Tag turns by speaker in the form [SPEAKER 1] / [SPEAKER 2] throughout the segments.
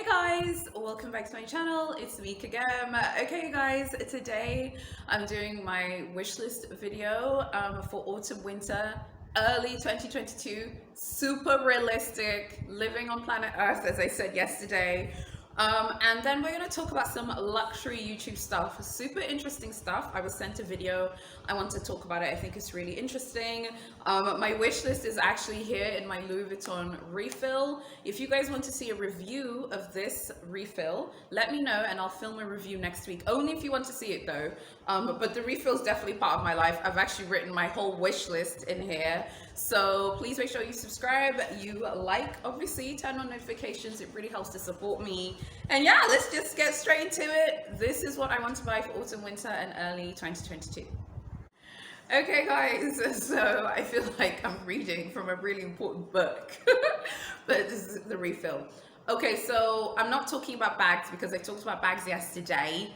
[SPEAKER 1] Hey guys, welcome back to my channel. It's me again. Okay guys, today I'm doing my wish list video for autumn winter early 2022. Super realistic, living on planet Earth as I said yesterday. And then we're going to talk about some luxury YouTube stuff, super interesting stuff. I was sent a video. I want to talk about it. I think it's really interesting. My wish list is actually here in my Louis Vuitton refill. If you guys want to see a review of this refill, let me know and I'll film a review next week. Only if you want to see it though. But the refill is definitely part of my life. I've actually written my whole wish list in here. So please make sure you subscribe, you like, obviously turn on notifications. It really helps to support me. And yeah, let's just get straight into it. This is what I want to buy for autumn, winter, and early 2022. Okay guys, so I feel like I'm reading from a really important book, but this is the refill. Okay, so I'm not talking about bags because I talked about bags yesterday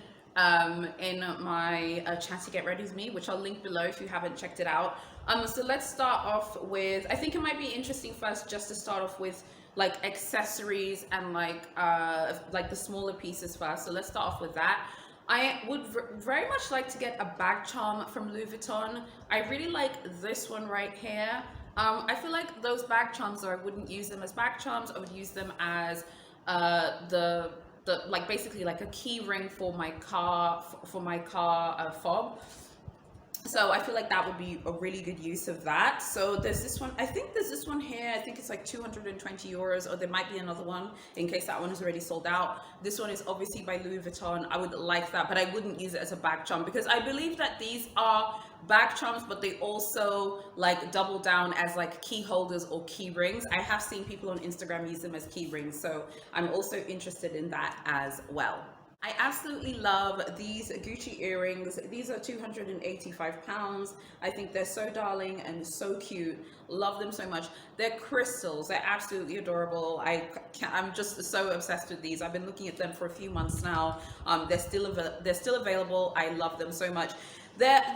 [SPEAKER 1] in my Chatty Get Ready With Me, which I'll link below if you haven't checked it out. So let's start off with, I think it might be interesting first just to start off with like accessories and like the smaller pieces first. So let's start off with that. I would very much like to get a bag charm from Louis Vuitton. I really like this one right here. I feel like those bag charms, though, I wouldn't use them as bag charms. I would use them as the like basically like a key ring for my car fob. So I feel like that would be a really good use of that. So there's this one, I think there's this one here, I think it's like 220 euros, or there might be another one in case that one is already sold out. This one is obviously by Louis Vuitton. I would like that, but I wouldn't use it as a bag charm because I believe that these are bag charms, but they also like double down as like key holders or key rings. I have seen people on Instagram use them as key rings, so I'm also interested in that as well. I absolutely love these Gucci earrings. These are 285 pounds. I think they're so darling and so cute. Love them so much. They're crystals. They're absolutely adorable. I'm just so obsessed with these. I've been looking at them for a few months now. They're still available. I love them so much.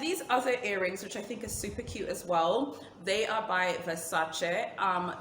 [SPEAKER 1] These other earrings, which I think are super cute as well, they are by Versace.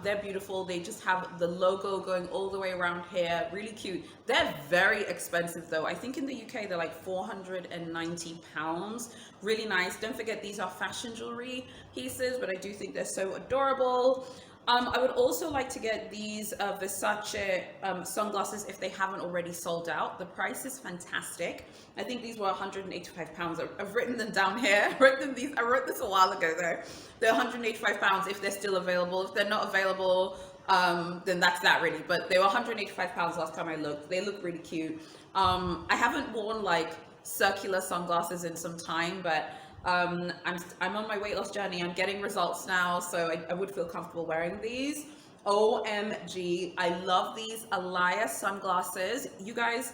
[SPEAKER 1] They're beautiful. They just have the logo going all the way around here. Really cute. They're very expensive though. I think in the UK they're like 490 pounds. Really nice. Don't forget these are fashion jewelry pieces, but I do think they're so adorable. I would also like to get these Versace sunglasses if they haven't already sold out. The price is fantastic. I think these were 185 pounds. I've written them down here. I wrote this a while ago though. They're 185 pounds if they're still available. If they're not available, then that's that really. But they were 185 pounds last time I looked. They look really cute. I haven't worn like circular sunglasses in some time, but I'm on my weight loss journey. I'm getting results now, so I would feel comfortable wearing these. OMG, I love these Alaia sunglasses. You guys,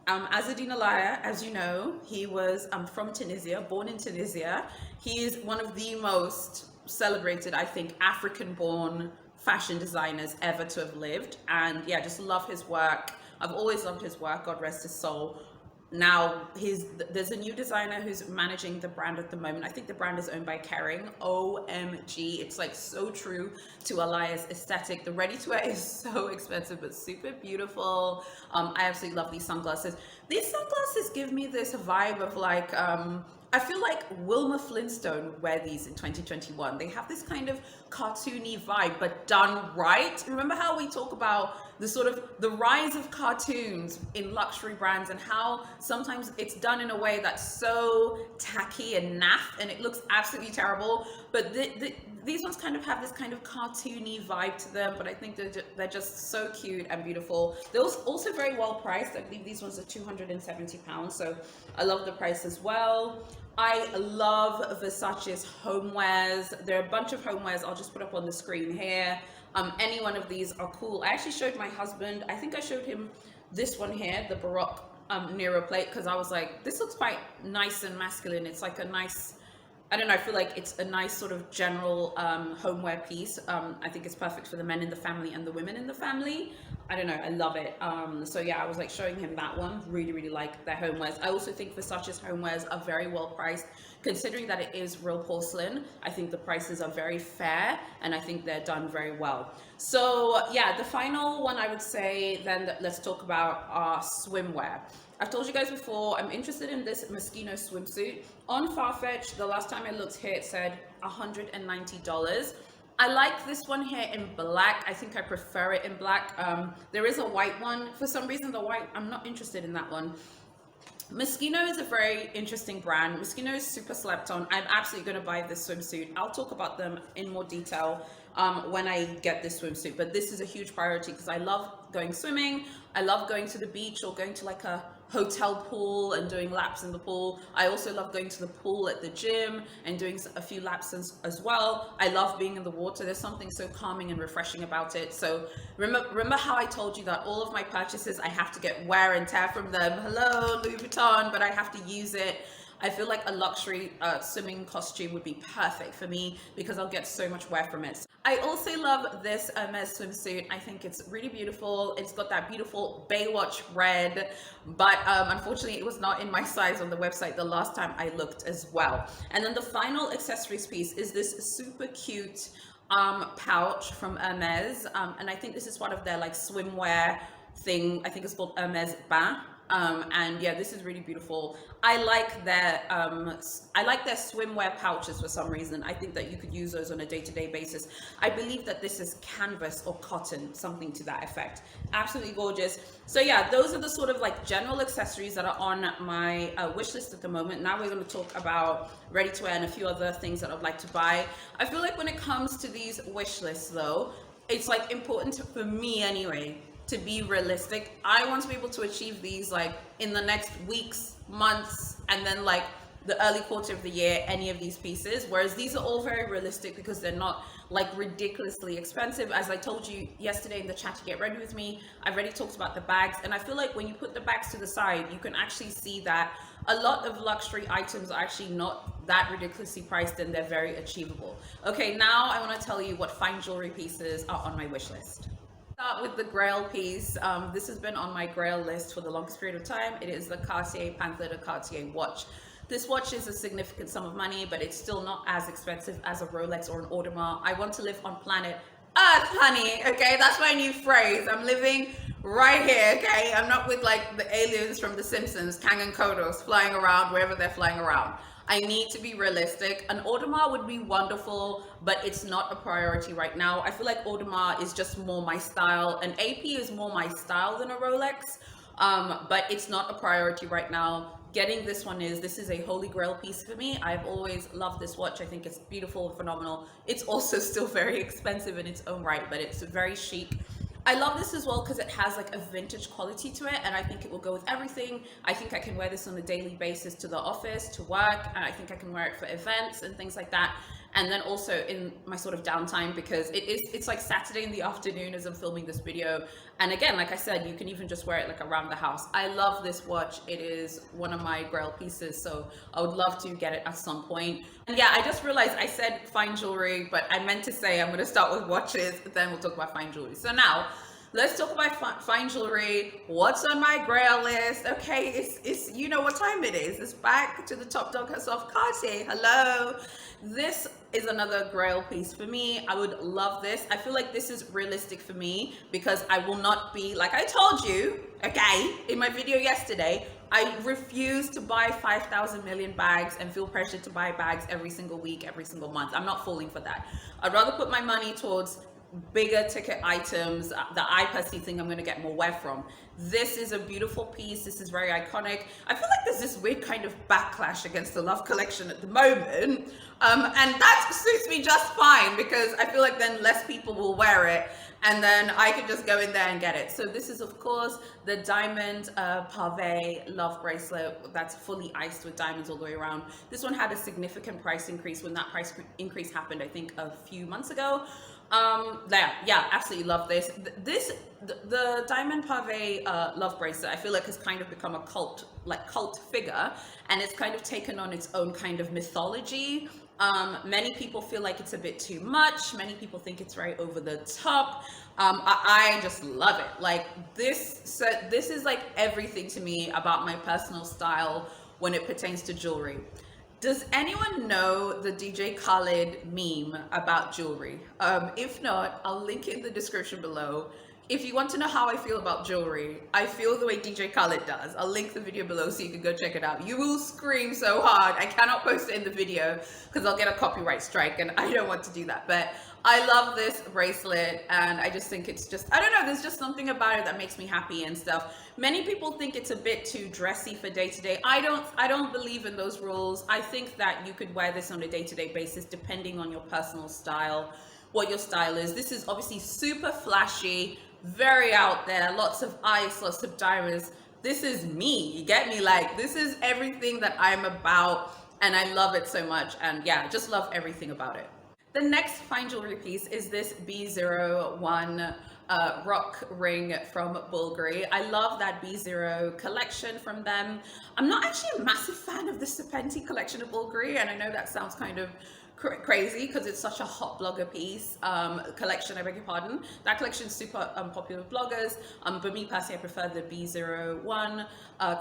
[SPEAKER 1] Azzedine Alaia, as you know, he was from Tunisia, born in Tunisia. He is one of the most celebrated, I think, African-born fashion designers ever to have lived. And yeah, just love his work. I've always loved his work, God rest his soul. Now there's a new designer who's managing the brand at the moment. I think the brand is owned by Kering. OMG, it's like so true to Alaia's aesthetic. The ready-to-wear is so expensive but super beautiful. I absolutely love these sunglasses. These sunglasses give me this vibe of like I feel like Wilma Flintstone would wear these in 2021. They have this kind of cartoony vibe, but done right. Remember how we talk about the rise of cartoons in luxury brands and how sometimes it's done in a way that's so tacky and naff and it looks absolutely terrible. But these ones kind of have this kind of cartoony vibe to them, but I think they're just so cute and beautiful. They're also very well priced. I believe these ones are 270 pounds, so I love the price as well. I love Versace's homewares. There are a bunch of homewares I'll just put up on the screen here. Any one of these are cool. I actually showed my husband, I think I showed him this one here, the Baroque Nero plate, because I was like, this looks quite nice and masculine. It's like a nice, I don't know, I feel like it's a nice sort of general homeware piece. I think it's perfect for the men in the family and the women in the family. I don't know, I love it. So yeah, I was like showing him that one. Really, really like their homewares. I also think Versace's homewares are very well priced. considering that it is real porcelain, I think the prices are very fair, and I think they're done very well. So yeah, the final one I would say then, let's talk about our swimwear. I've told you guys before, I'm interested in this Moschino swimsuit. On Farfetch, the last time I looked here, it said $190. I like this one here in black. I think I prefer it in black. There is a white one. For some reason, the white, I'm not interested in that one. Moschino is a very interesting brand. Moschino is super slept on. I'm absolutely going to buy this swimsuit. I'll talk about them in more detail when I get this swimsuit. But this is a huge priority because I love going swimming. I love going to the beach or going to like a hotel pool and doing laps in the pool. I also love going to the pool at the gym and doing a few laps as well. I love being in the water. There's something so calming and refreshing about it. So remember how I told you that all of my purchases, I have to get wear and tear from them. Hello, Louis Vuitton, but I have to use it. I feel like a luxury swimming costume would be perfect for me because I'll get so much wear from it. I also love this Hermes swimsuit. I think it's really beautiful. It's got that beautiful Baywatch red, but unfortunately it was not in my size on the website the last time I looked as well. And then the final accessories piece is this super cute pouch from Hermes, and I think this is part of their like swimwear thing. I think it's called Hermes Bain. And yeah, this is really beautiful. I like their swimwear pouches for some reason. I think that you could use those on a day-to-day basis. I believe that this is canvas or cotton, something to that effect. Absolutely gorgeous. So yeah, those are the sort of like general accessories that are on my wish list at the moment. Now we're going to talk about ready to wear and a few other things that I'd like to buy. I feel like when it comes to these wish lists though, it's like important for me anyway to be realistic. I want to be able to achieve these like in the next weeks, months, and then like the early quarter of the year, any of these pieces. Whereas these are all very realistic because they're not like ridiculously expensive. As I told you yesterday in the chat to get ready with me, I've already talked about the bags. And I feel like when you put the bags to the side, you can actually see that a lot of luxury items are actually not that ridiculously priced and they're very achievable. Okay, now I want to tell you what fine jewelry pieces are on my wish list. Start with the Grail piece. This has been on my Grail list for the longest period of time. It is the Cartier Panther de Cartier watch. This watch is a significant sum of money, but it's still not as expensive as a Rolex or an Audemars. I want to live on planet Earth, honey. Okay, that's my new phrase. I'm living right here. Okay, I'm not with like the aliens from The Simpsons, Kang and Kodos, flying around wherever they're flying around. I need to be realistic. An Audemars would be wonderful, but it's not a priority right now. I feel like Audemars is just more my style. An AP is more my style than a Rolex, but it's not a priority right now. Getting this one this is a holy grail piece for me. I've always loved this watch. I think it's beautiful and phenomenal. It's also still very expensive in its own right, but it's very chic. I love this as well because it has like a vintage quality to it, and I think it will go with everything. I think I can wear this on a daily basis to the office, to work, and I think I can wear it for events and things like that. And then also in my sort of downtime, because it's like Saturday in the afternoon as I'm filming this video. And again, like I said, you can even just wear it like around the house. I love this watch. It is one of my grail pieces, so I would love to get it at some point. And yeah, I just realized I said fine jewelry, but I meant to say I'm going to start with watches, then we'll talk about fine jewelry. So now let's talk about fine jewelry. What's on my grail list? Okay, it's you know what time it is. It's back to the top dog herself, Cartier. Hello. This is another grail piece for me. I would love this. I feel like this is realistic for me because I will not be, like I told you, okay, in my video yesterday, I refuse to buy 5,000 million bags and feel pressured to buy bags every single week, every single month. I'm not falling for that. I'd rather put my money towards bigger ticket items that I personally think I'm going to get more wear from. This is a beautiful piece. This is very iconic. I feel like there's this weird kind of backlash against the Love collection at the moment, and that suits me just fine because I feel like then less people will wear it and then I can just go in there and get it. So this is of course the diamond pave love bracelet that's fully iced with diamonds all the way around. This one had a significant price increase when that price increase happened, I think a few months ago. Yeah, absolutely love this. The diamond pave love bracelet, I feel like has kind of become a cult figure, and it's kind of taken on its own kind of mythology. Many people feel like it's a bit too much. Many people think it's very over the top. I just love it. Like this is like everything to me about my personal style when it pertains to jewelry. Does anyone know the DJ Khaled meme about jewelry? If not, I'll link it in the description below. If you want to know how I feel about jewelry, I feel the way DJ Khaled does. I'll link the video below so you can go check it out. You will scream so hard. I cannot post it in the video because I'll get a copyright strike and I don't want to do that. But I love this bracelet and I just think it's just, I don't know, there's just something about it that makes me happy and stuff. Many people think it's a bit too dressy for day to day. I don't believe in those rules. I think that you could wear this on a day-to-day basis depending on your personal style, what your style is. This is obviously super flashy, very out there, lots of ice, lots of diamonds. This is me, you get me? Like, this is everything that I'm about and I love it so much. And yeah, just love everything about it. The next fine jewelry piece is this B01 rock ring from Bvlgari. I love that B0 collection from them. I'm not actually a massive fan of the Serpenti collection of Bvlgari, and I know that sounds kind of crazy because it's such a hot blogger piece collection, I beg your pardon. That collection is super popular with bloggers, but me personally I prefer the B01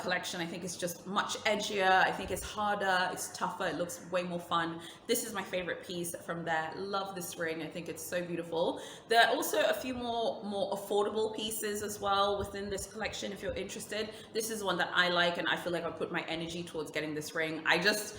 [SPEAKER 1] collection. I think it's just much edgier, I think it's harder, it's tougher, it looks way more fun. This is my favorite piece from there. Love this ring, I think it's so beautiful. There are also a few more affordable pieces as well within this collection if you're interested. This is one that I like and I feel like I put my energy towards getting this ring. I just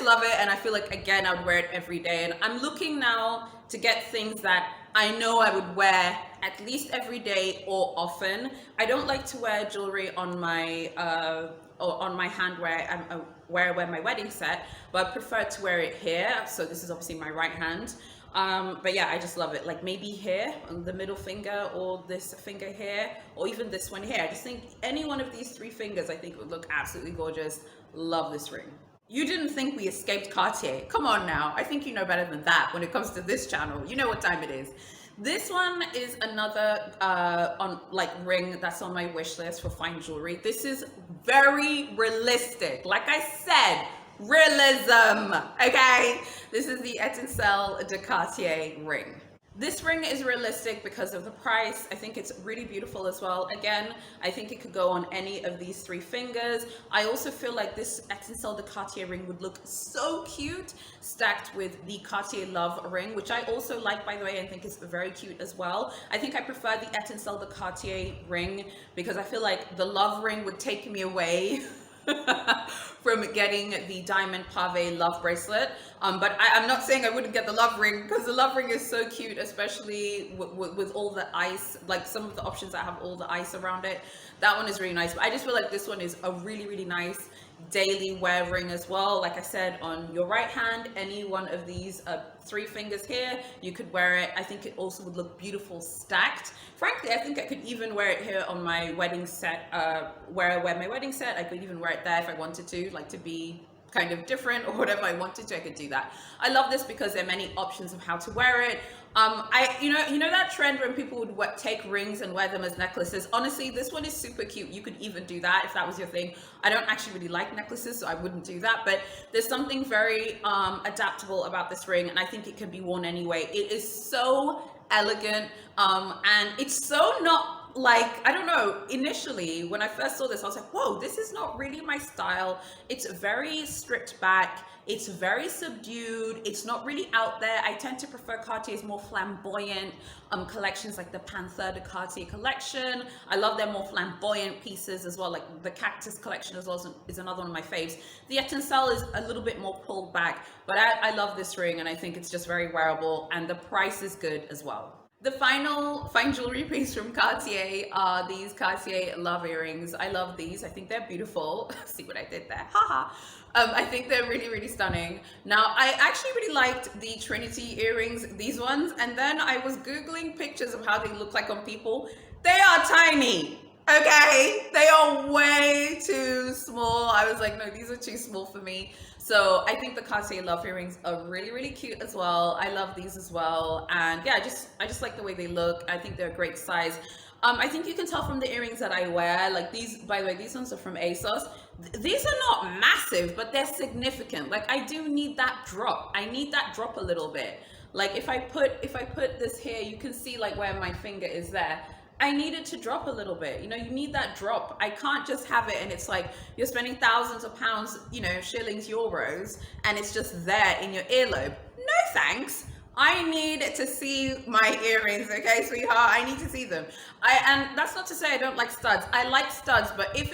[SPEAKER 1] love it, and I feel like, again, I would wear it every day. And I'm looking now to get things that I know I would wear at least every day or often. I don't like to wear jewelry on my hand where I wear my wedding set, but I prefer to wear it here. So this is obviously my right hand. But yeah, I just love it. Like maybe here on the middle finger, or this finger here, or even this one here. I just think any one of these three fingers I think would look absolutely gorgeous. Love this ring. You didn't think we escaped Cartier? Come on now. I think you know better than that when it comes to this channel. You know what time it is. This one is another ring that's on my wish list for fine jewelry. This is very realistic. Like I said, realism, okay? This is the Etincelle de Cartier ring. This ring is realistic because of the price. I think it's really beautiful as well. Again, I think it could go on any of these three fingers. I also feel like this Etincelle de Cartier ring would look so cute stacked with the Cartier Love ring, which I also like, by the way, and think is very cute as well. I think I prefer the Etincelle de Cartier ring because I feel like the Love ring would take me away from getting the diamond pave love bracelet, but I'm not saying I wouldn't get the love ring because the love ring is so cute, especially with all the ice, like some of the options that have all the ice around it. That one is really nice, but I just feel like this one is a really nice daily wear ring as well. Like I said, on your right hand, any one of these three fingers here, you could wear it. I think it also would look beautiful stacked. Frankly, I think I could even wear it here on my wedding set, where I wear my wedding set. I could even wear it there if I wanted to, like to be kind of different or whatever I wanted to, I could do that. I love this because there are many options of how to wear it. You know that trend when people would take rings and wear them as necklaces. Honestly, this one is super cute. You could even do that if that was your thing. I don't actually really like necklaces, so I wouldn't do that, but there's something very adaptable about this ring, and I think it can be worn anyway. It is so elegant, and it's so not like, I don't know, initially when I first saw this I was like, whoa, this is not really my style. It's very stripped back, it's very subdued, it's not really out there. I tend to prefer Cartier's more flamboyant collections, like the Panther de Cartier collection. I love their more flamboyant pieces as well, like the Cactus collection as well is another one of my faves. The Etincelle is a little bit more pulled back, but I love this ring and I think it's just very wearable, and the price is good as well. The final fine jewelry piece from Cartier are these Cartier Love earrings. I love these. I think they're beautiful. See what I did there? Haha. I think they're really stunning. Now, I actually really liked the Trinity earrings, these ones, and then I was Googling pictures of how they look like on people. They are tiny. Okay, they are way too small. I was like, no, these are too small for me. So I think the Cartier Love earrings are really cute as well. I love these as well, and yeah, I just like the way they look. I think they're a great size. I think you can tell from the earrings that I wear, like these, by the way, these ones are from ASOS. These are not massive, but they're significant. Like I do need that drop. I need that drop a little bit. Like if I put this here, you can see like where my finger is there. I need it to drop a little bit. You know, you need that drop. I can't just have it and it's like you're spending thousands of pounds, you know, shillings, euros, and it's just there in your earlobe. No thanks. I need to see my earrings, okay, sweetheart. I need to see them. And that's not to say I don't like studs. I like studs, but if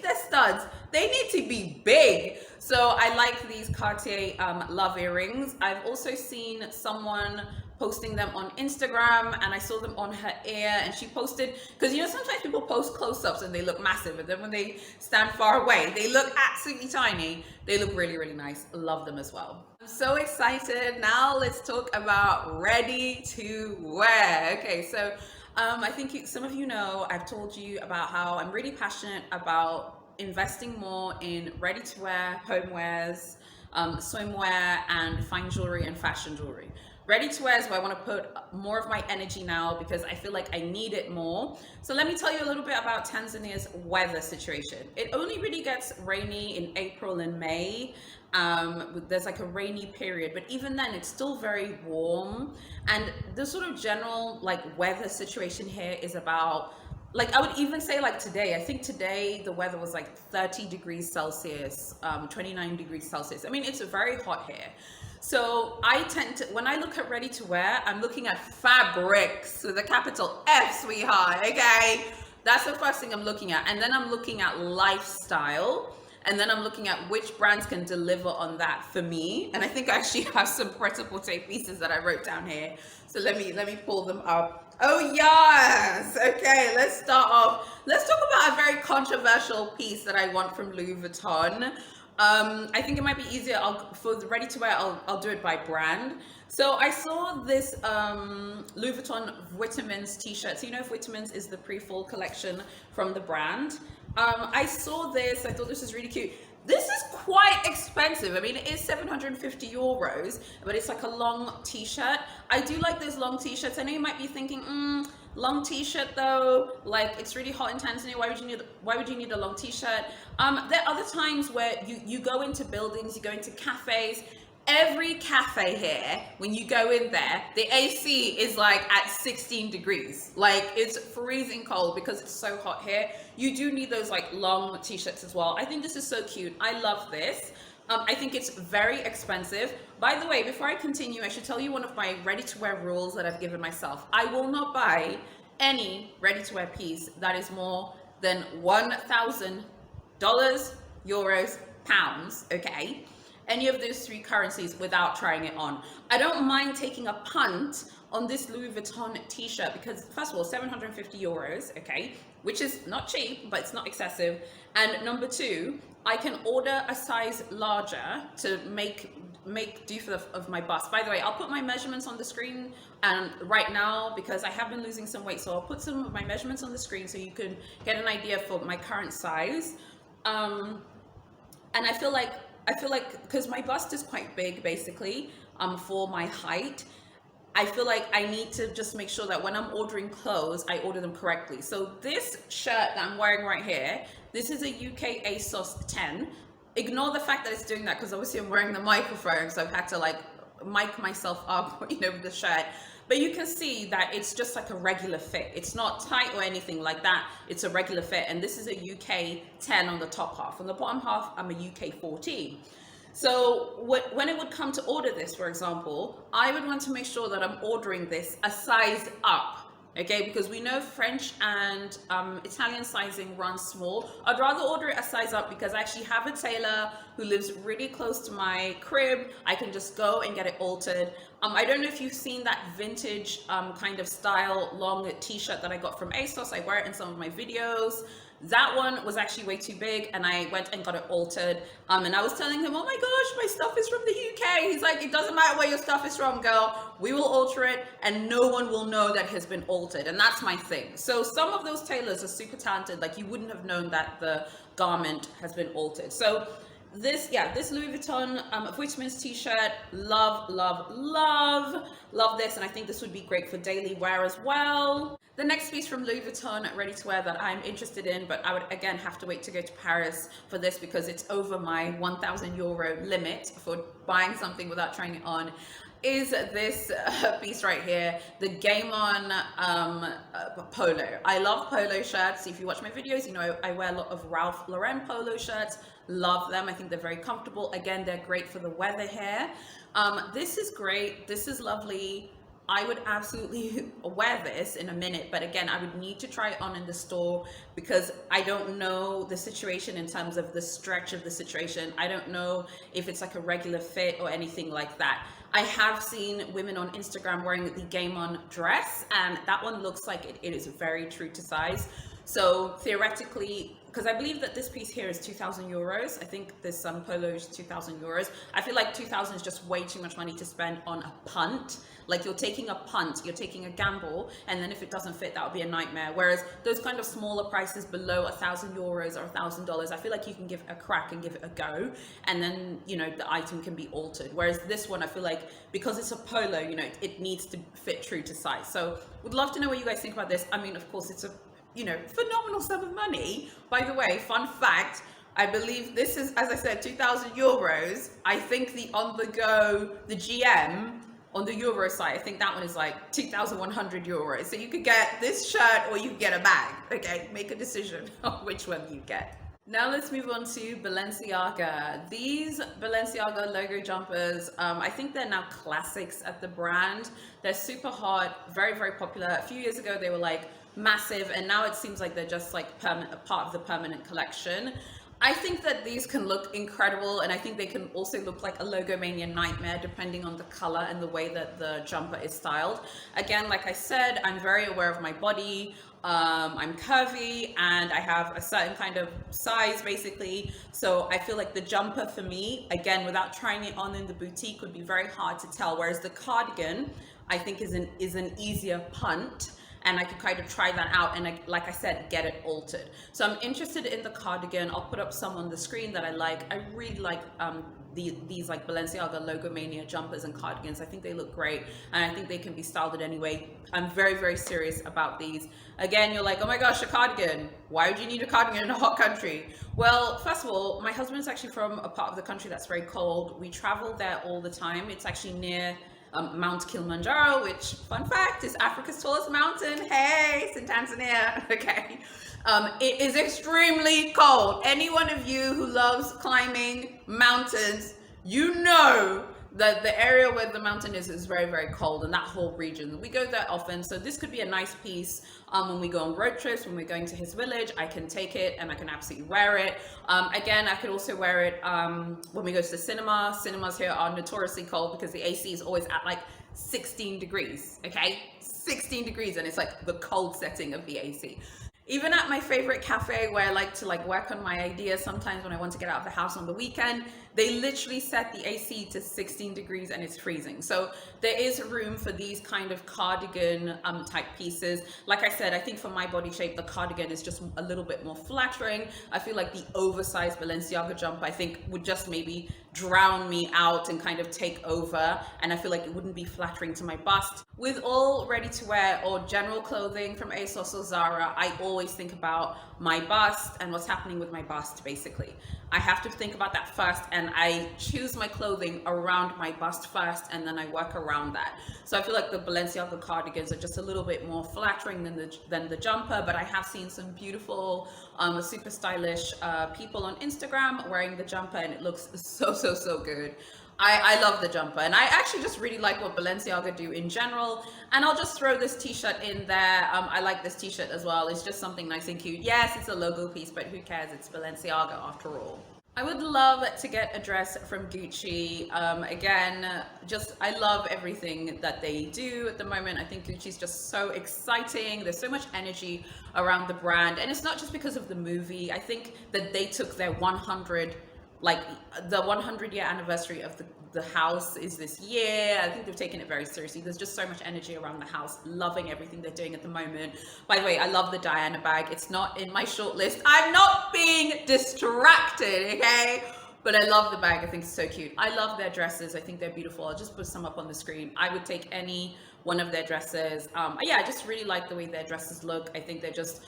[SPEAKER 1] they're studs, they need to be big. So I like these Cartier love earrings. I've also seen someone posting them on Instagram, and I saw them on her ear, and she posted, because you know sometimes people post close-ups and they look massive, and then when they stand far away they look absolutely tiny. They look really, really nice. Love them as well. I'm so excited. Now let's talk about ready to wear. Okay, so I think some of you know I've told you about how I'm really passionate about investing more in ready to wear, homewares, swimwear, and fine jewelry and fashion jewelry. Ready to wear is where I want to put more of my energy now because I feel like I need it more. So let me tell you a little bit about Tanzania's weather situation. It only really gets rainy in April and May. There's like a rainy period, but even then it's still very warm. And the sort of general like weather situation here is about, like, I would even say like today, I think today the weather was like 30 degrees Celsius, 29 degrees Celsius. I mean, it's very hot here. So I tend to, when I look at ready to wear, I'm looking at fabrics with a capital F, sweetheart, okay? That's the first thing I'm looking at. And then I'm looking at lifestyle. And then I'm looking at which brands can deliver on that for me. And I think I actually have some pret-a-porter pieces that I wrote down here. So let me pull them up. Oh yes, okay, let's start off. Let's talk about a very controversial piece that I want from Louis Vuitton. I think it might be easier. For the ready to wear, I'll do it by brand. So I saw this Louis Vuitton Vitamins t-shirt. So you know Vitamins is the pre-fall collection from the brand. I saw this. I thought this was really cute. This is quite expensive. I mean, it is 750 euros, but it's like a long t-shirt. I do like those long t-shirts. I know you might be thinking, long t-shirt though, like it's really hot in Tanzania. Why would you need a long t-shirt? There are other times where you go into buildings, you go into cafes. Every cafe here, when you go in there, the AC is like at 16 degrees. Like it's freezing cold because it's so hot here. You do need those like long t-shirts as well. I think this is so cute. I love this. I think it's very expensive. By the way, before I continue, I should tell you one of my ready-to-wear rules that I've given myself. I will not buy any ready-to-wear piece that is more than $1,000, euros, pounds, okay? Any of those three currencies without trying it on. I don't mind taking a punt on this Louis Vuitton t-shirt because first of all, 750 euros, okay, which is not cheap, but it's not excessive. And number two, I can order a size larger to make do of my bust. By the way, I'll put my measurements on the screen and right now because I have been losing some weight, so I'll put some of my measurements on the screen so you can get an idea for my current size. And I feel like because my bust is quite big basically for my height, I feel like I need to just make sure that when I'm ordering clothes, I order them correctly. So this shirt that I'm wearing right here, this is a UK ASOS 10. Ignore the fact that it's doing that because obviously I'm wearing the microphone, so I've had to like mic myself up, you know, with the shirt. But you can see that it's just like a regular fit. It's not tight or anything like that. It's a regular fit. And this is a UK 10 on the top half. On the bottom half, I'm a UK 14. So when it would come to order this, for example, I would want to make sure that I'm ordering this a size up. Okay, because we know French and Italian sizing runs small. I'd rather order it a size up because I actually have a tailor who lives really close to my crib. I can just go and get it altered. I don't know if you've seen that vintage kind of style long t-shirt that I got from ASOS. I wear it in some of my videos. That one was actually way too big and I went and got it altered. And I was telling him, oh my gosh, my stuff is from the UK. He's like, it doesn't matter where your stuff is from, girl. We will alter it and no one will know that it has been altered. And that's my thing. So some of those tailors are super talented. Like you wouldn't have known that the garment has been altered. So this Louis Vuitton Vitamins t-shirt, love this, and I think this would be great for daily wear as well. The next piece from Louis Vuitton ready to wear that I'm interested in, but I would again have to wait to go to Paris for this because it's over my 1,000 euro limit for buying something without trying it on, is this piece right here, the Game On polo. I love polo shirts. If you watch my videos, you know I wear a lot of Ralph Lauren polo shirts. Love them. I think they're very comfortable. Again, they're great for the weather here. This is great. This is lovely. I would absolutely wear this in a minute, but again, I would need to try it on in the store because I don't know the situation in terms of the stretch of the situation. I don't know if it's like a regular fit or anything like that. I have seen women on Instagram wearing the Game On dress, and that one looks like it is very true to size. So theoretically, because I believe that this piece here is 2,000 euros. I think this polo is 2,000 euros. I feel like 2,000 is just way too much money to spend on a punt. Like you're taking a punt, you're taking a gamble, and then if it doesn't fit, that would be a nightmare. Whereas those kind of smaller prices below 1,000 euros or $1,000, I feel like you can give it a crack and give it a go, and then, you know, the item can be altered. Whereas this one, I feel like because it's a polo, you know, it needs to fit true to size. So would love to know what you guys think about this. I mean, of course, it's a, you know, phenomenal sum of money. By the way, fun fact, I believe this is, as I said, 2,000 euros. I think the on the go, the GM on the euro site, I think that one is like 2,100 euros. So you could get this shirt or you could get a bag. Okay, make a decision on which one you get. Now let's move on to Balenciaga. These Balenciaga logo jumpers, I think they're now classics at the brand. They're super hot, very, very popular. A few years ago, they were like massive, and now it seems like they're just like a part of the permanent collection. I think that these can look incredible, and I think they can also look like a logomania nightmare depending on the color and the way that the jumper is styled. Again, like I said, I'm very aware of my body. I'm curvy and I have a certain kind of size basically. So I feel like the jumper for me, again, without trying it on in the boutique, would be very hard to tell. Whereas the cardigan, I think is an easier punt. And I could kind of try that out and, like I said, get it altered. So I'm interested in the cardigan. I'll put up some on the screen that I like. I really like these like Balenciaga Logomania jumpers and cardigans. I think they look great, and I think they can be styled in any way. I'm very, very serious about these. Again, you're like, oh my gosh, a cardigan. Why would you need a cardigan in a hot country? Well, first of all, my husband's actually from a part of the country that's very cold. We travel there all the time. It's actually near Mount Kilimanjaro, which, fun fact, is Africa's tallest mountain. Hey, it's in Tanzania. Okay. It is extremely cold. Any one of you who loves climbing mountains, you know that the area where the mountain is very, very cold, and that whole region. We go there often, so this could be a nice piece when we go on road trips, when we're going to his village. I can take it and I can absolutely wear it. Again, I could also wear it when we go to the cinema. Cinemas here are notoriously cold because the AC is always at like 16 degrees, okay? 16 degrees, and it's like the cold setting of the AC. Even at my favorite cafe where I like to work on my ideas sometimes when I want to get out of the house on the weekend, they literally set the AC to 16 degrees and it's freezing. So there is room for these kind of cardigan type pieces. Like I said, I think for my body shape, the cardigan is just a little bit more flattering. I feel like the oversized Balenciaga jumper, I think, would just maybe drown me out and kind of take over. And I feel like it wouldn't be flattering to my bust. With all ready to wear or general clothing from ASOS or Zara, I always think about my bust and what's happening with my bust, basically. I have to think about that first, and I choose my clothing around my bust first, and then I work around that. So I feel like the Balenciaga cardigans are just a little bit more flattering than the jumper, but I have seen some beautiful, super stylish people on Instagram wearing the jumper, and it looks so good. I love the jumper, and I actually just really like what Balenciaga do in general. And I'll just throw this t-shirt in there. I like this t-shirt as well. It's just something nice and cute. Yes, it's a logo piece, but who cares? It's Balenciaga after all. I would love to get a dress from Gucci. Again, I love everything that they do at the moment. I think Gucci's just so exciting. There's so much energy around the brand, and it's not just because of the movie. I think that they took their 100-year anniversary of the house is this year. I think they've taken it very seriously. There's just so much energy around the house. Loving everything they're doing at the moment. By the way, I love the Diana bag. It's not in my short list. I'm not being distracted, okay? But I love the bag. I think it's so cute. I love their dresses. I think they're beautiful. I'll just put some up on the screen. I would take any one of their dresses. Yeah, I just really like the way their dresses look. I think they're just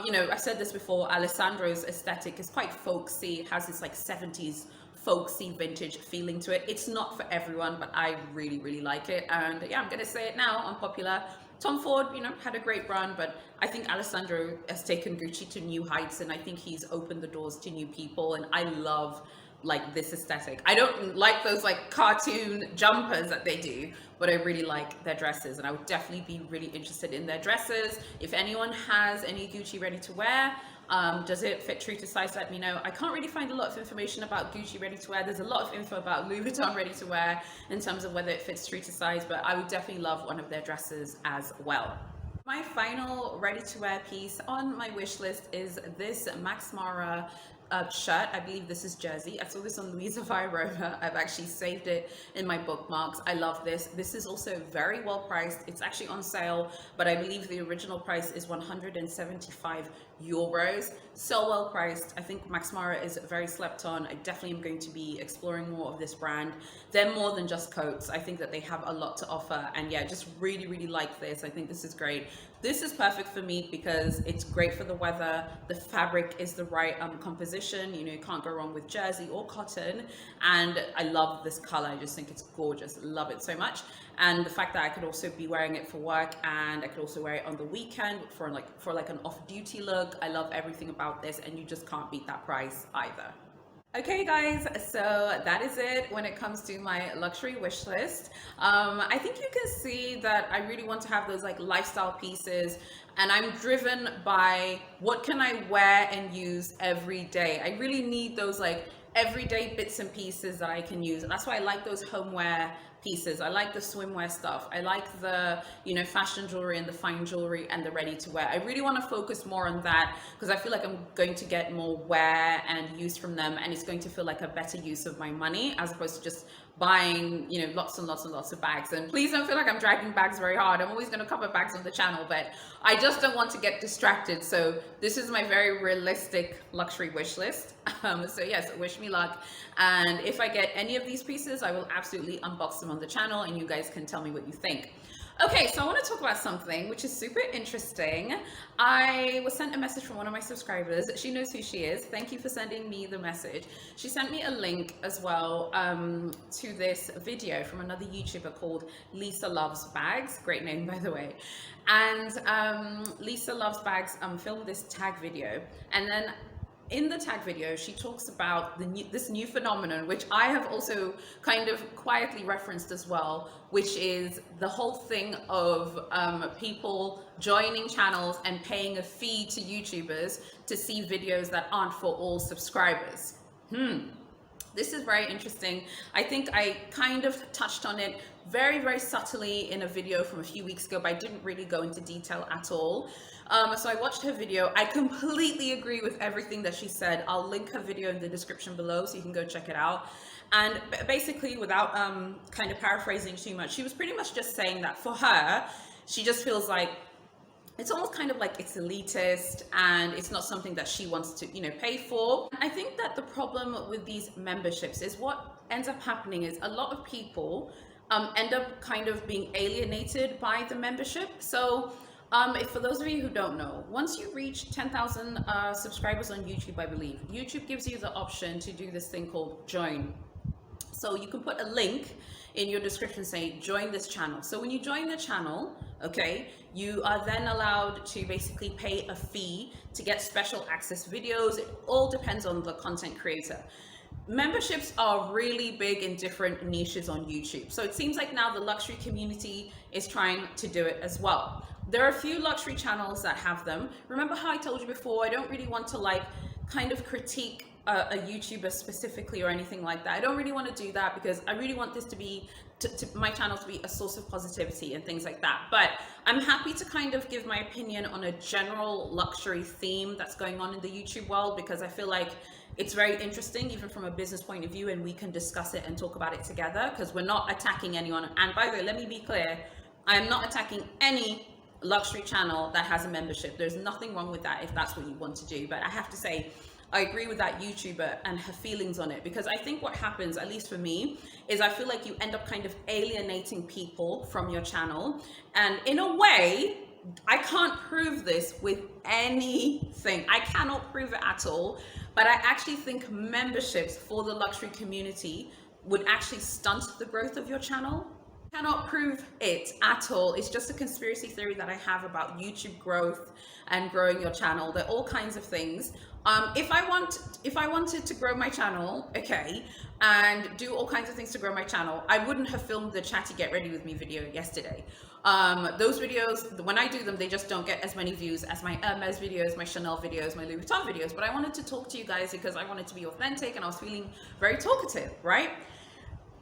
[SPEAKER 1] you know, I've said this before, Alessandro's aesthetic is quite folksy. It has this like 70s folksy vintage feeling to it. It's not for everyone, but I really, really like it. And yeah, I'm gonna say it now, unpopular. Tom Ford, you know, had a great run, but I think Alessandro has taken Gucci to new heights, and I think he's opened the doors to new people, and I love like this aesthetic. I don't like those like cartoon jumpers that they do, but I really like their dresses, and I would definitely be really interested in their dresses. If anyone has any Gucci ready to wear, does it fit true to size, let me know. I can't really find a lot of information about Gucci ready to wear. There's a lot of info about Louis Vuitton ready to wear in terms of whether it fits true to size, but I would definitely love one of their dresses as well. My final ready to wear piece on my wish list is this Max Mara shirt. I believe this is jersey. I saw this on Louisa Roma. I've actually saved it in my bookmarks. I love this. This is also very well priced. It's actually on sale, but I believe the original price is 175 euros. So well priced. I think Max Mara is very slept on. I definitely am going to be exploring more of this brand. They're more than just coats. I think that they have a lot to offer, and yeah, just really, really like this. I think this is great. This is perfect for me because it's great for the weather. The fabric is the right composition. You know, you can't go wrong with jersey or cotton. And I love this color. I just think it's gorgeous. Love it so much. And the fact that I could also be wearing it for work, and I could also wear it on the weekend for like an off-duty look. I love everything about this, and you just can't beat that price either. Okay guys, so that is it when it comes to my luxury wish list. I think you can see that I really want to have those like lifestyle pieces, and I'm driven by what can I wear and use every day. I really need those like everyday bits and pieces that I can use, and that's why I like those homeware pieces. I like the swimwear stuff. I like the, you know, fashion jewelry and the fine jewelry and the ready to wear. I really want to focus more on that because I feel like I'm going to get more wear and use from them, and it's going to feel like a better use of my money as opposed to just buying, you know, lots and lots and lots of bags. And please don't feel like I'm dragging bags very hard. I'm always going to cover bags on the channel, but I just don't want to get distracted. So this is my very realistic luxury wish list. So yes, wish me luck. And if I get any of these pieces, I will absolutely unbox them on the channel, and you guys can tell me what you think. Okay, so I want to talk about something which is super interesting. I was sent a message from one of my subscribers. She knows who she is. Thank you for sending me the message. She sent me a link as well to this video from another YouTuber called Lisa Loves Bags. Great name, by the way. And Lisa Loves Bags filmed this tag video, and then in the tag video, she talks about this new phenomenon, which I have also kind of quietly referenced as well, which is the whole thing of people joining channels and paying a fee to YouTubers to see videos that aren't for all subscribers. This is very interesting. I think I kind of touched on it very, very subtly in a video from a few weeks ago, but I didn't really go into detail at all. So I watched her video. I completely agree with everything that she said. I'll link her video in the description below so you can go check it out. And basically, without kind of paraphrasing too much, she was pretty much just saying that for her, she just feels like it's almost kind of like it's elitist, and it's not something that she wants to, you know, pay for. I think that the problem with these memberships is what ends up happening is a lot of people end up kind of being alienated by the membership. So if for those of you who don't know, once you reach 10,000 subscribers on YouTube, I believe, YouTube gives you the option to do this thing called join. So you can put a link in your description saying join this channel. So when you join the channel, okay, you are then allowed to basically pay a fee to get special access videos. It all depends on the content creator. Memberships are really big in different niches on YouTube. So it seems like now the luxury community is trying to do it as well. There are a few luxury channels that have them. Remember how I told you before, I don't really want to like kind of critique a YouTuber specifically or anything like that. I don't really want to do that because I really want this to be, my channel to be a source of positivity and things like that. But I'm happy to kind of give my opinion on a general luxury theme that's going on in the YouTube world, because I feel like it's very interesting, even from a business point of view, and we can discuss it and talk about it together, because we're not attacking anyone. And by the way, let me be clear, I am not attacking any luxury channel that has a membership. There's nothing wrong with that if that's what you want to do. But I have to say, I agree with that YouTuber and her feelings on it, because I think what happens, at least for me, is I feel like you end up kind of alienating people from your channel. And in a way, I can't prove this with anything. I cannot prove it at all. But I actually think memberships for the luxury community would actually stunt the growth of your channel. Cannot prove it at all. It's just a conspiracy theory that I have about YouTube growth and growing your channel. There are all kinds of things. If I wanted to grow my channel, okay, and do all kinds of things to grow my channel, I wouldn't have filmed the chatty get ready with me video yesterday. Those videos, when I do them, they just don't get as many views as my Hermes videos, my Chanel videos, my Louis Vuitton videos. But I wanted to talk to you guys because I wanted to be authentic and I was feeling very talkative, right?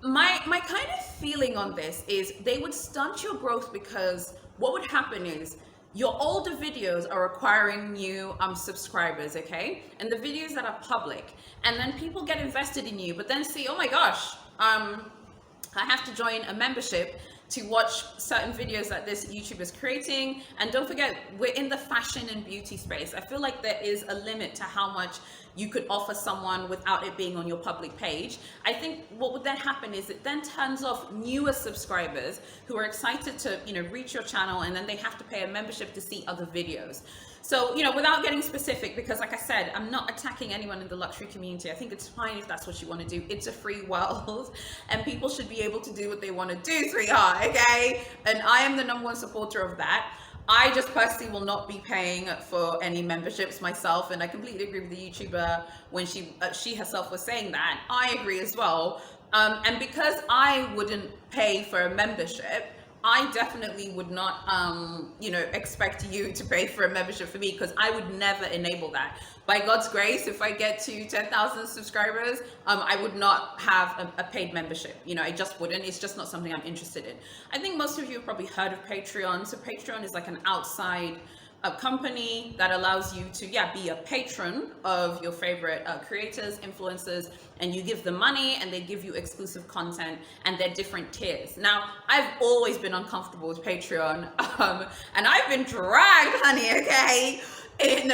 [SPEAKER 1] My kind of feeling on this is they would stunt your growth because what would happen is your older videos are acquiring new subscribers, okay? And the videos that are public, and then people get invested in you, but then see, oh my gosh, I have to join a membership to watch certain videos that this YouTuber is creating. And don't forget, we're in the fashion and beauty space. I feel like there is a limit to how much you could offer someone without it being on your public page. I think what would then happen is it then turns off newer subscribers who are excited to, you know, reach your channel, and then they have to pay a membership to see other videos. So, you know, without getting specific, because like I said, I'm not attacking anyone in the luxury community. I think it's fine if that's what you want to do. It's a free world and people should be able to do what they want to do, sweetheart, okay? And I am the #1 supporter of that. I just personally will not be paying for any memberships myself, and I completely agree with the YouTuber when she herself was saying that. I agree as well. And because I wouldn't pay for a membership, I definitely would not, you know, expect you to pay for a membership for me, because I would never enable that. By God's grace, if I get to 10,000 subscribers, I would not have a paid membership. You know, I just wouldn't. It's just not something I'm interested in. I think most of you have probably heard of Patreon. So Patreon is like an outside company that allows you to, yeah, be a patron of your favorite creators, influencers, and you give them money and they give you exclusive content, and they're different tiers. Now, I've always been uncomfortable with Patreon, and I've been dragged, honey, okay, in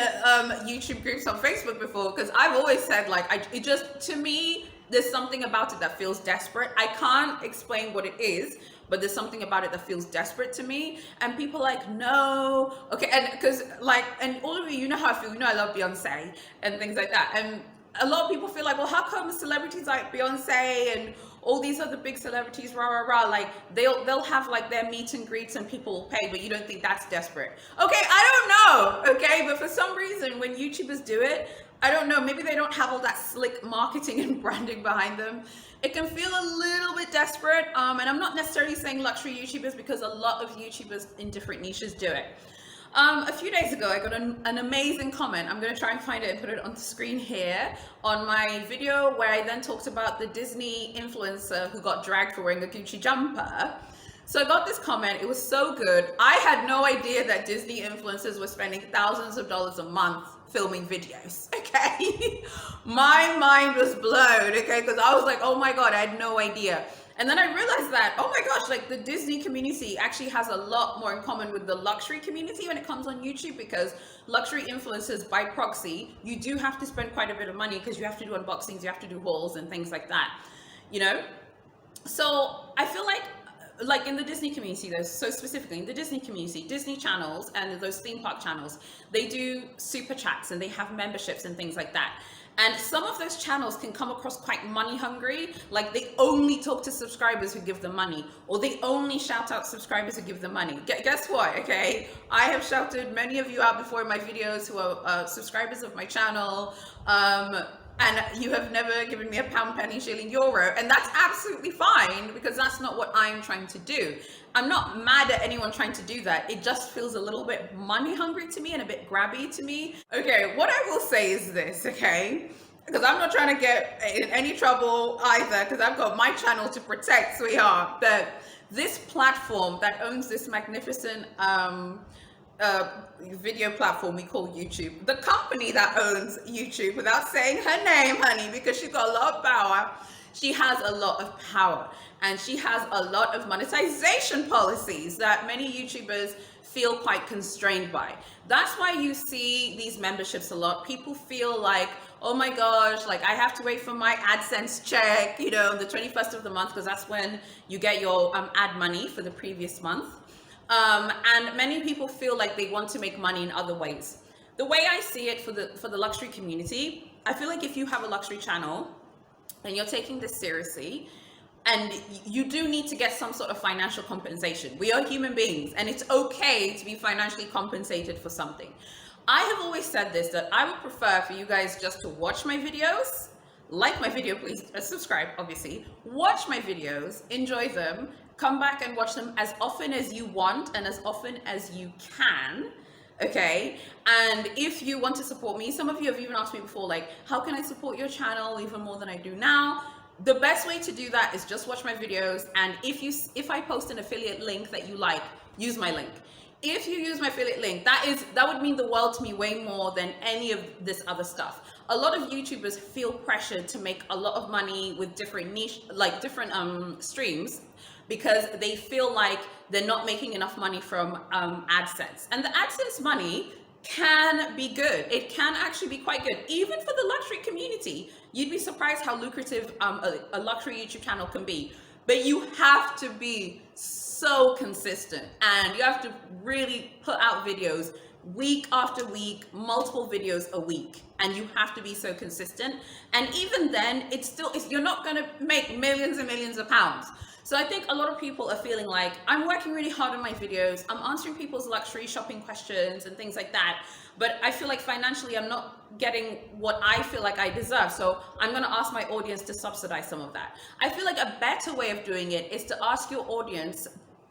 [SPEAKER 1] YouTube groups on Facebook before, because I've always said, like, it just, to me, there's something about it that feels desperate. I can't explain what it is, but there's something about it that feels desperate to me. And people are like, no, okay, and because like, and all of you know how I feel, you know I love Beyonce and things like that. And a lot of people feel like, well, how come celebrities like Beyonce and all these other big celebrities, rah, rah, rah, like they'll have like their meet and greets and people will pay, but you don't think that's desperate? Okay, I don't know, okay, but for some reason when YouTubers do it, I don't know, maybe they don't have all that slick marketing and branding behind them. It can feel a little bit desperate, and I'm not necessarily saying luxury YouTubers, because a lot of YouTubers in different niches do it. A few days ago, I got an amazing comment. I'm going to try and find it and put it on the screen here on my video, where I then talked about the Disney influencer who got dragged for wearing a Gucci jumper. So I got this comment. It was so good. I had no idea that Disney influencers were spending thousands of dollars a month filming videos, okay? My mind was blown, okay? Because I was like, oh my God, I had no idea. And then I realized that, oh my gosh, like the Disney community actually has a lot more in common with the luxury community when it comes on YouTube, because luxury influencers by proxy, you do have to spend quite a bit of money because you have to do unboxings, you have to do hauls and things like that, you know? So I feel like in the Disney community, though, so specifically in the Disney community, Disney channels and those theme park channels, they do super chats and they have memberships and things like that. And some of those channels can come across quite money hungry, like they only talk to subscribers who give them money, or they only shout out subscribers who give them money. Guess what, okay? I have shouted many of you out before in my videos who are subscribers of my channel, and you have never given me a pound, penny, shilling, euro, and that's absolutely fine, because that's not what I'm trying to do. I'm not mad at anyone trying to do that. It just feels a little bit money hungry to me and a bit grabby to me. Okay, what I will say is this, okay? Because I'm not trying to get in any trouble either, because I've got my channel to protect, sweetheart. But this platform that owns this magnificent video platform we call YouTube, the company that owns YouTube, without saying her name, honey, because she's got a lot of power, she has a lot of power, and she has a lot of monetization policies that many YouTubers feel quite constrained by. That's why you see these memberships a lot. People feel like, oh my gosh, like I have to wait for my AdSense check, you know, the 21st of the month, because that's when you get your ad money for the previous month. And many people feel like they want to make money in other ways. The way I see it for the luxury community, I feel like if you have a luxury channel and you're taking this seriously, and you do need to get some sort of financial compensation. We are human beings, and it's okay to be financially compensated for something. I have always said this, that I would prefer for you guys just to watch my videos, like my video, please subscribe, obviously, watch my videos, enjoy them, come back and watch them as often as you want and as often as you can. Okay, and if you want to support me, some of you have even asked me before, like, how can I support your channel even more than I do now? The best way to do that is just watch my videos, and if I post an affiliate link that you like, use my link. If you use my affiliate link, that would mean the world to me way more than any of this other stuff. A lot of YouTubers feel pressured to make a lot of money with different niche, like different streams, because they feel like they're not making enough money from AdSense. And the AdSense money can be good. It can actually be quite good, even for the luxury community. You'd be surprised how lucrative a luxury YouTube channel can be. But you have to be so consistent, and you have to really put out videos week after week, multiple videos a week, and you have to be so consistent. And even then, you're not going to make millions and millions of pounds. So I think a lot of people are feeling like, I'm working really hard on my videos, I'm answering people's luxury shopping questions and things like that, but I feel like financially I'm not getting what I feel like I deserve. So I'm going to ask my audience to subsidize some of that. I feel like a better way of doing it is to ask your audience,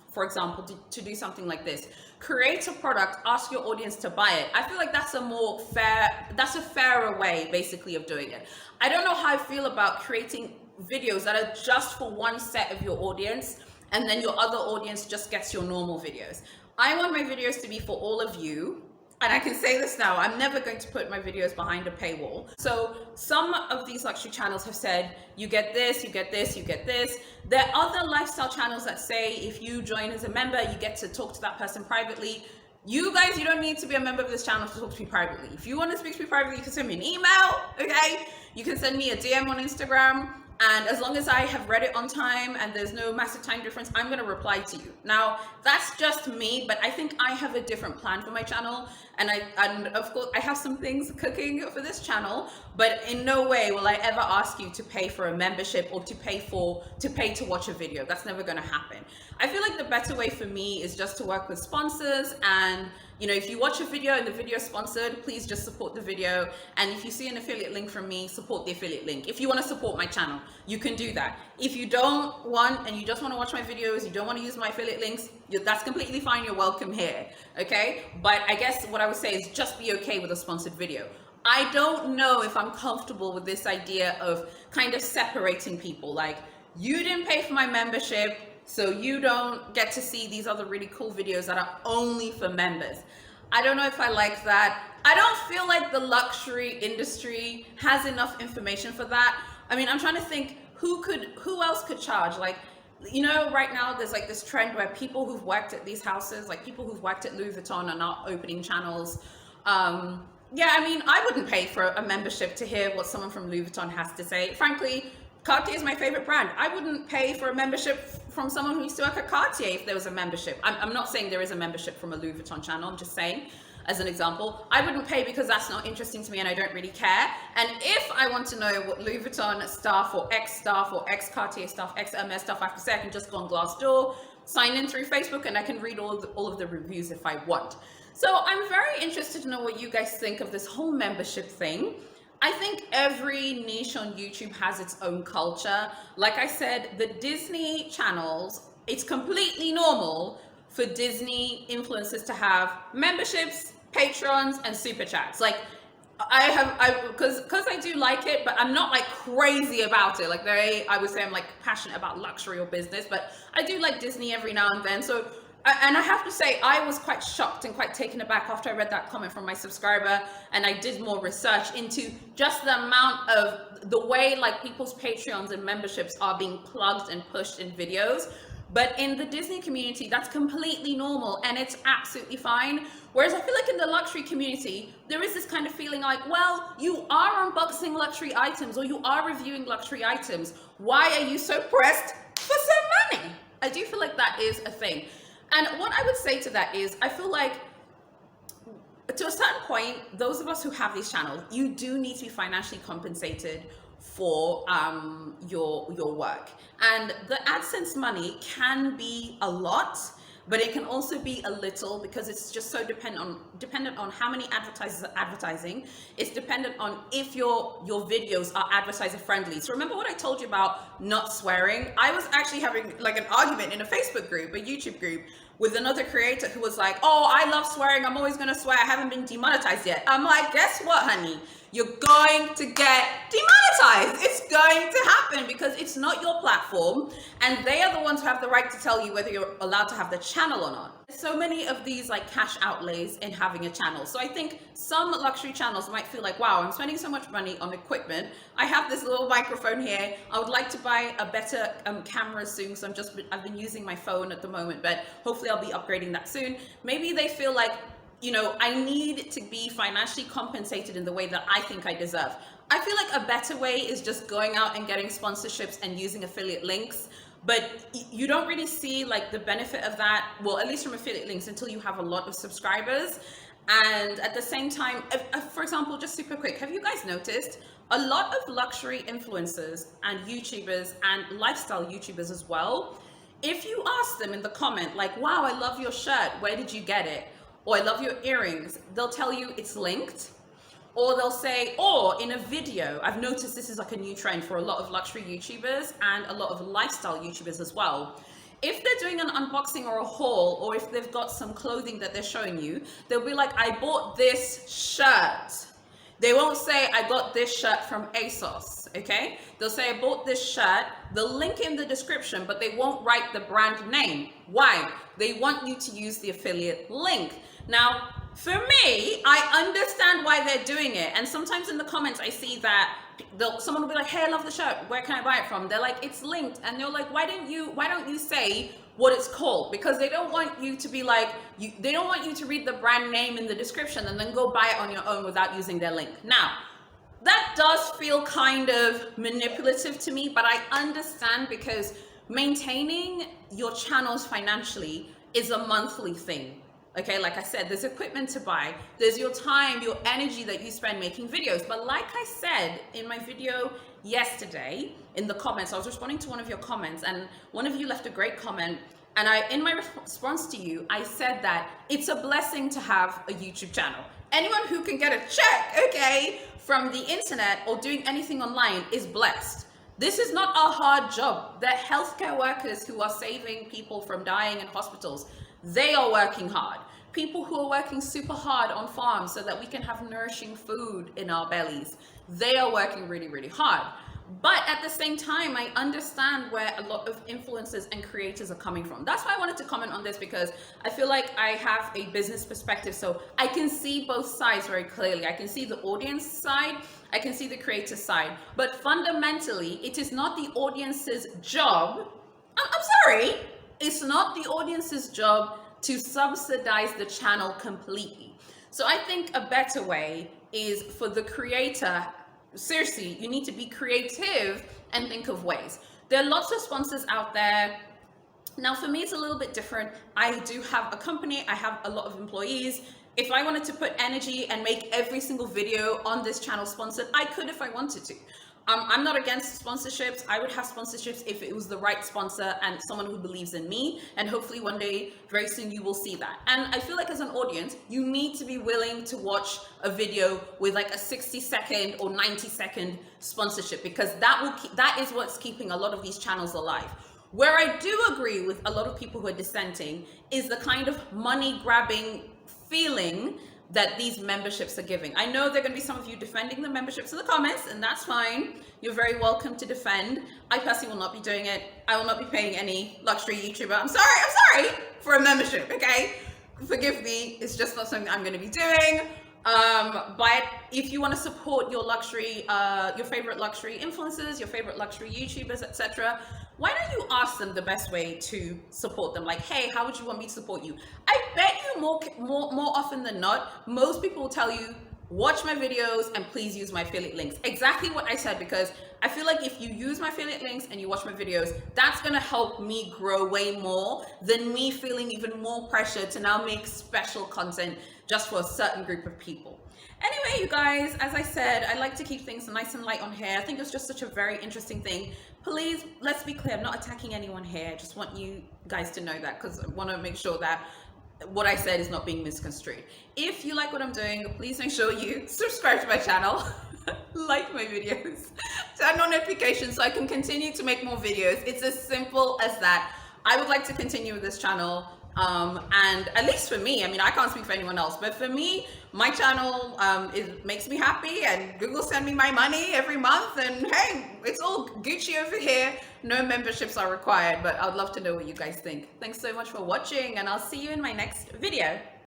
[SPEAKER 1] for example, to do something like this. Create a product, ask your audience to buy it. I feel like that's a fairer way basically of doing it. I don't know how I feel about creating videos that are just for one set of your audience, and then your other audience just gets your normal videos. I want my videos to be for all of you, and I can say this now, I'm never going to put my videos behind a paywall. So some of these luxury channels have said, you get this, you get this, you get this. There are other lifestyle channels that say, if you join as a member, you get to talk to that person privately. You guys, you don't need to be a member of this channel to talk to me privately. If you want to speak to me privately, you can send me an email, okay? You can send me a DM on Instagram. And as long as I have read it on time and there's no massive time difference, I'm going to reply to you. Now, that's just me, but I think I have a different plan for my channel. And of course, I have some things cooking for this channel, but in no way will I ever ask you to pay for a membership or to pay to watch a video. That's never going to happen. I feel like the better way for me is just to work with sponsors, and if you watch a video and the video is sponsored, please just support the video. And if you see an affiliate link from me, support the affiliate link. If you want to support my channel, you can do that. If you don't want, and you just want to watch my videos, you don't want to use my affiliate links, that's completely fine. You're welcome here. Okay. But I guess what I would say is just be okay with a sponsored video. I don't know if I'm comfortable with this idea of kind of separating people. Like, you didn't pay for my membership, so you don't get to see these other really cool videos that are only for members. I don't know if I like that. I don't feel like the luxury industry has enough information for that. I mean, I'm trying to think who else could charge? Like, right now there's like this trend where people who've worked at these houses, like people who've worked at Louis Vuitton, are not opening channels. Yeah, I mean, I wouldn't pay for a membership to hear what someone from Louis Vuitton has to say. Frankly, Cartier is my favorite brand. I wouldn't pay for a membership from someone who used to work at Cartier if there was a membership. I'm not saying there is a membership from a Louis Vuitton channel. I'm just saying, as an example, I wouldn't pay because that's not interesting to me and I don't really care. And if I want to know what Louis Vuitton staff or ex-Cartier staff, ex-Hermes staff have to say, I can just go on Glassdoor, sign in through Facebook, and I can read all of the reviews if I want. So I'm very interested to know what you guys think of this whole membership thing. I think every niche on YouTube has its own culture. Like I said, the Disney channels, it's completely normal for Disney influencers to have memberships, patrons, and super chats. Like, because I do like it, but I'm not like crazy about it. Like, I would say I'm like passionate about luxury or business, but I do like Disney every now and then. So, and I have to say, I was quite shocked and quite taken aback after I read that comment from my subscriber, and I did more research into just the amount of the way like people's Patreons and memberships are being plugged and pushed in videos. But in the Disney community, that's completely normal and it's absolutely fine. Whereas I feel like in the luxury community, there is this kind of feeling like, well, you are unboxing luxury items or you are reviewing luxury items. Why are you so pressed for some money? I do feel like that is a thing. And what I would say to that is, I feel like to a certain point, those of us who have these channels, you do need to be financially compensated for your work. And the AdSense money can be a lot, but it can also be a little, because it's just so dependent on how many advertisers are advertising. It's dependent on if your videos are advertiser friendly. So remember what I told you about not swearing? I was actually having like an argument in a Facebook group, a YouTube group, with another creator who was like, oh, I love swearing, I'm always gonna swear, I haven't been demonetized yet. I'm like, guess what, honey? You're going to get demonetized. It's going to happen because it's not your platform, and they are the ones who have the right to tell you whether you're allowed to have the channel or not. There's so many of these like cash outlays in having a channel. So I think some luxury channels might feel like, wow, I'm spending so much money on equipment. I have this little microphone here. I would like to buy a better camera soon. So I've been using my phone at the moment, but hopefully I'll be upgrading that soon. Maybe they feel like, you know, I need to be financially compensated in the way that I think I deserve. I feel like a better way is just going out and getting sponsorships and using affiliate links, but you don't really see like the benefit of that, well, at least from affiliate links, until you have a lot of subscribers. And at the same time, for example, just super quick, have you guys noticed a lot of luxury influencers and YouTubers and lifestyle YouTubers as well, if you ask them in the comment, like, wow, I love your shirt, where did you get it? Or I love your earrings, they'll tell you it's linked. Or they'll say, oh, in a video, I've noticed this is like a new trend for a lot of luxury YouTubers and a lot of lifestyle YouTubers as well. If they're doing an unboxing or a haul, or if they've got some clothing that they're showing you, they'll be like, I bought this shirt. They won't say, I got this shirt from ASOS, okay? They'll say, I bought this shirt, they'll link in the description, but they won't write the brand name. Why? They want you to use the affiliate link. Now, for me, I understand why they're doing it. And sometimes in the comments, I see that someone will be like, hey, I love the shirt. Where can I buy it from? They're like, it's linked. And they're like, why don't you say what it's called? Because they don't want you to be like, they don't want you to read the brand name in the description and then go buy it on your own without using their link. Now, that does feel kind of manipulative to me, but I understand, because maintaining your channels financially is a monthly thing. Okay, like I said, there's equipment to buy, there's your time, your energy that you spend making videos. But like I said in my video yesterday, in the comments, I was responding to one of your comments, and one of you left a great comment. And in my response to you, I said that it's a blessing to have a YouTube channel. Anyone who can get a check, okay, from the internet or doing anything online is blessed. This is not a hard job. The healthcare workers who are saving people from dying in hospitals, they are working hard. People who are working super hard on farms so that we can have nourishing food in our bellies, they are working really, really hard. But at the same time, I understand where a lot of influencers and creators are coming from. That's why I wanted to comment on this, because I feel like I have a business perspective, so I can see both sides very clearly. I can see the audience side, I can see the creator side, but fundamentally, it is not the audience's job. I'm sorry, it's not the audience's job to subsidize the channel completely. So I think a better way is for the creator, seriously, you need to be creative and think of ways. There are lots of sponsors out there. Now for me, it's a little bit different. I do have a company, I have a lot of employees. If I wanted to put energy and make every single video on this channel sponsored, I could if I wanted to. I'm not against sponsorships. I would have sponsorships if it was the right sponsor and someone who believes in me. And hopefully one day, very soon, you will see that. And I feel like as an audience, you need to be willing to watch a video with like a 60-second or 90-second sponsorship, because that is what's keeping a lot of these channels alive. Where I do agree with a lot of people who are dissenting is the kind of money grabbing feeling that these memberships are giving. I know there are going to be some of you defending the memberships in the comments, and that's fine. You're very welcome to defend. I personally will not be doing it. I will not be paying any luxury YouTuber. I'm sorry for a membership, okay? Forgive me, it's just not something I'm going to be doing. But if you want to support your luxury, your favorite luxury influencers, your favorite luxury YouTubers, etc., why don't you ask them the best way to support them? Like, hey, how would you want me to support you? I bet you more often than not, most people will tell you watch my videos, and please use my affiliate links. Exactly what I said, because I feel like if you use my affiliate links and you watch my videos, that's gonna help me grow way more than me feeling even more pressure to now make special content just for a certain group of people. Anyway, you guys, as I said, I like to keep things nice and light on here. I think it was just such a very interesting thing. Please, let's be clear, I'm not attacking anyone here. I just want you guys to know that, because I want to make sure that what I said is not being misconstrued. If you like what I'm doing, please make sure you subscribe to my channel, like my videos, turn on notifications so I can continue to make more videos. It's as simple as that. I would like to continue with this channel. And at least for me, I mean, I can't speak for anyone else, but for me, my channel it makes me happy, and Google send me my money every month, and hey, it's all Gucci over here. No memberships are required, but I'd love to know what you guys think. Thanks so much for watching, and I'll see you in my next video.